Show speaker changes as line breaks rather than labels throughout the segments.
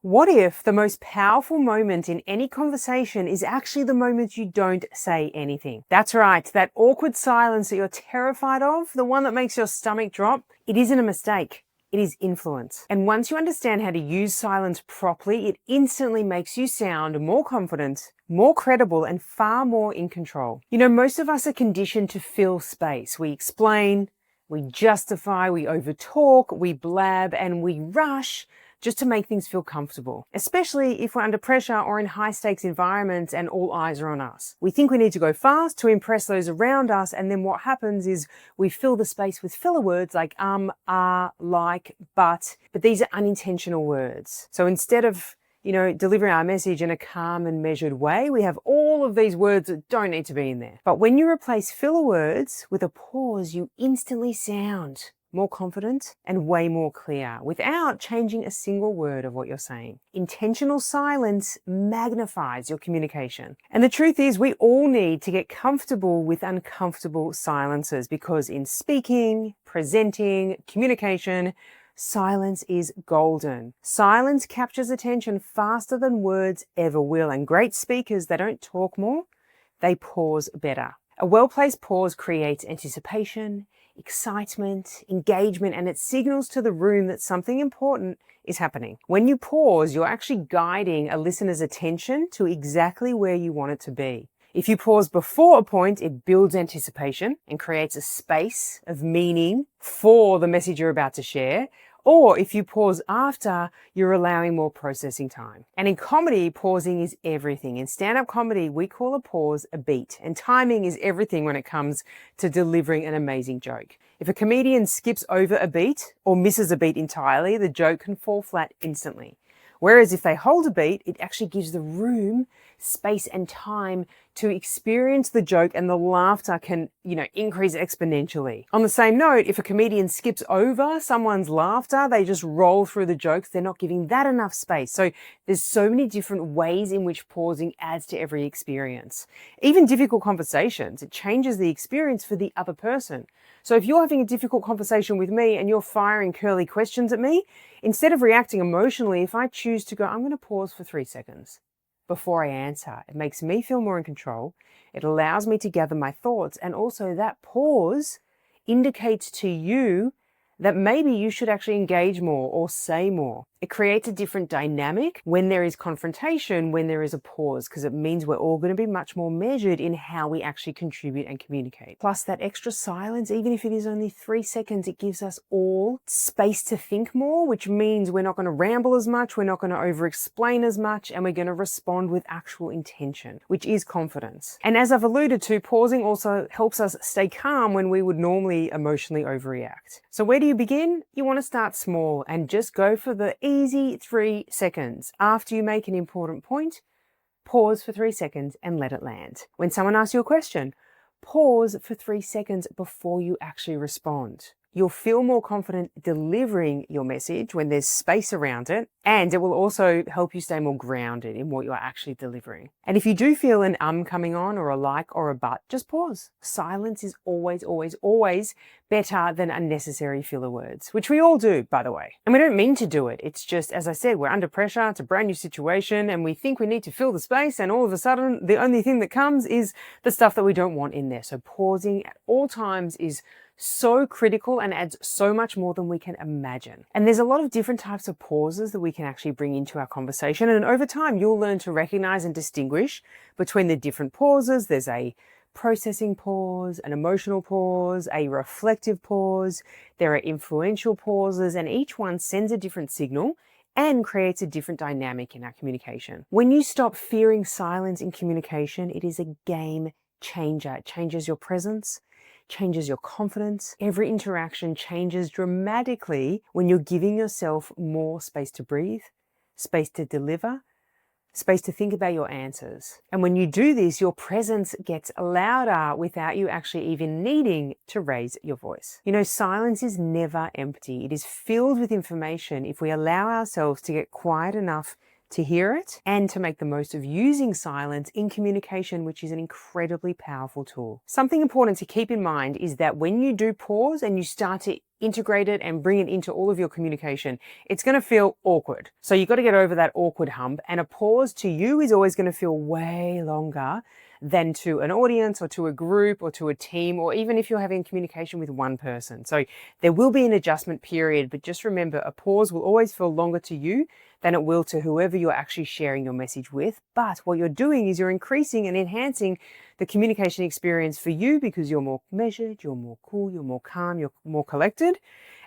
What if the most powerful moment in any conversation is actually the moment you don't say anything? That's right, that awkward silence that you're terrified of, the one that makes your stomach drop, it isn't a mistake. It is influence. And once you understand how to use silence properly, it instantly makes you sound more confident, more credible, and far more in control. You know, most of us are conditioned to fill space. We explain, we justify, we overtalk, we blab, and we rush just to make things feel comfortable, especially if we're under pressure or in high stakes environments and all eyes are on us. We think we need to go fast to impress those around us, and then what happens is we fill the space with filler words like like, but these are unintentional words. So instead of delivering our message in a calm and measured way, we have all of these words that don't need to be in there. But when you replace filler words with a pause, you instantly sound more confident and way more clear without changing a single word of what you're saying. Intentional silence magnifies your communication. And the truth is, we all need to get comfortable with uncomfortable silences because in speaking, presenting, communication, silence is golden. Silence captures attention faster than words ever will. And great speakers, they don't talk more, they pause better. A well-placed pause creates anticipation, excitement, engagement, and it signals to the room that something important is happening. When you pause, you're actually guiding a listener's attention to exactly where you want it to be. If you pause before a point, it builds anticipation and creates a space of meaning for the message you're about to share. Or if you pause after, you're allowing more processing time. And in comedy, pausing is everything. In stand-up comedy, we call a pause a beat. And timing is everything when it comes to delivering an amazing joke. If a comedian skips over a beat or misses a beat entirely, the joke can fall flat instantly. Whereas if they hold a beat, it actually gives the room space and time to experience the joke, and the laughter can, increase exponentially. On the same note, if a comedian skips over someone's laughter, they just roll through the jokes, they're not giving that enough space. So there's so many different ways in which pausing adds to every experience. Even difficult conversations, it changes the experience for the other person. So if you're having a difficult conversation with me and you're firing curly questions at me, instead of reacting emotionally, if I choose to go, I'm going to pause for 3 seconds before I answer. It makes me feel more in control. It allows me to gather my thoughts. And also that pause indicates to you that maybe you should actually engage more or say more. It creates a different dynamic when there is confrontation, when there is a pause, because it means we're all going to be much more measured in how we actually contribute and communicate. Plus that extra silence, even if it is only 3 seconds, it gives us all space to think more, which means we're not going to ramble as much, we're not going to over-explain as much, and we're going to respond with actual intention, which is confidence. And as I've alluded to, pausing also helps us stay calm when we would normally emotionally overreact. So where do you begin? You want to start small and just go for the easy 3 seconds. After you make an important point, pause for 3 seconds and let it land. When someone asks you a question, pause for 3 seconds before you actually respond. You'll feel more confident delivering your message when there's space around it, and it will also help you stay more grounded in what you're actually delivering. And if you do feel an coming on, or a like, or a but, just pause. Silence is always, always, always better than unnecessary filler words, which we all do, by the way. And we don't mean to do it. It's just, as I said, we're under pressure. It's a brand new situation, and we think we need to fill the space, and all of a sudden, the only thing that comes is the stuff that we don't want in there. So pausing at all times is so critical and adds so much more than we can imagine. And there's a lot of different types of pauses that we can actually bring into our conversation. And over time, you'll learn to recognize and distinguish between the different pauses. There's a processing pause, an emotional pause, a reflective pause. There are influential pauses, and each one sends a different signal and creates a different dynamic in our communication. When you stop fearing silence in communication, it is a game changer. It changes your presence, changes your confidence. Every interaction changes dramatically when you're giving yourself more space to breathe, space to deliver, space to think about your answers. And when you do this, your presence gets louder without you actually even needing to raise your voice. You know, silence is never empty. It is filled with information if we allow ourselves to get quiet enough to hear it and to make the most of using silence in communication, which is an incredibly powerful tool. Something important to keep in mind is that when you do pause and you start to integrate it and bring it into all of your communication, it's going to feel awkward. So you've got to get over that awkward hump, and a pause to you is always going to feel way longer than to an audience or to a group or to a team, or even if you're having communication with one person. So there will be an adjustment period, but just remember, a pause will always feel longer to you than it will to whoever you're actually sharing your message with. But what you're doing is you're increasing and enhancing the communication experience for you, because you're more measured, you're more cool, you're more calm, you're more collected.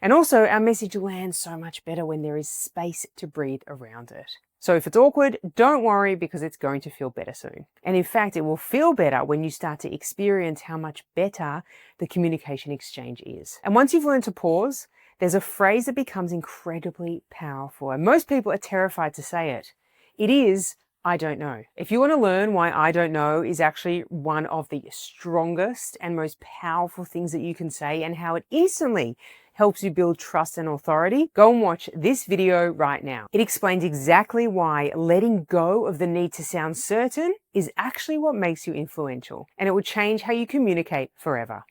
And also, our message lands so much better when there is space to breathe around it. So if it's awkward, don't worry, because it's going to feel better soon. And in fact, it will feel better when you start to experience how much better the communication exchange is. And once you've learned to pause, there's a phrase that becomes incredibly powerful, and most people are terrified to say it. It is, I don't know. If you want to learn why I don't know is actually one of the strongest and most powerful things that you can say, and how it instantly helps you build trust and authority, go and watch this video right now. It explains exactly why letting go of the need to sound certain is actually what makes you influential, and it will change how you communicate forever.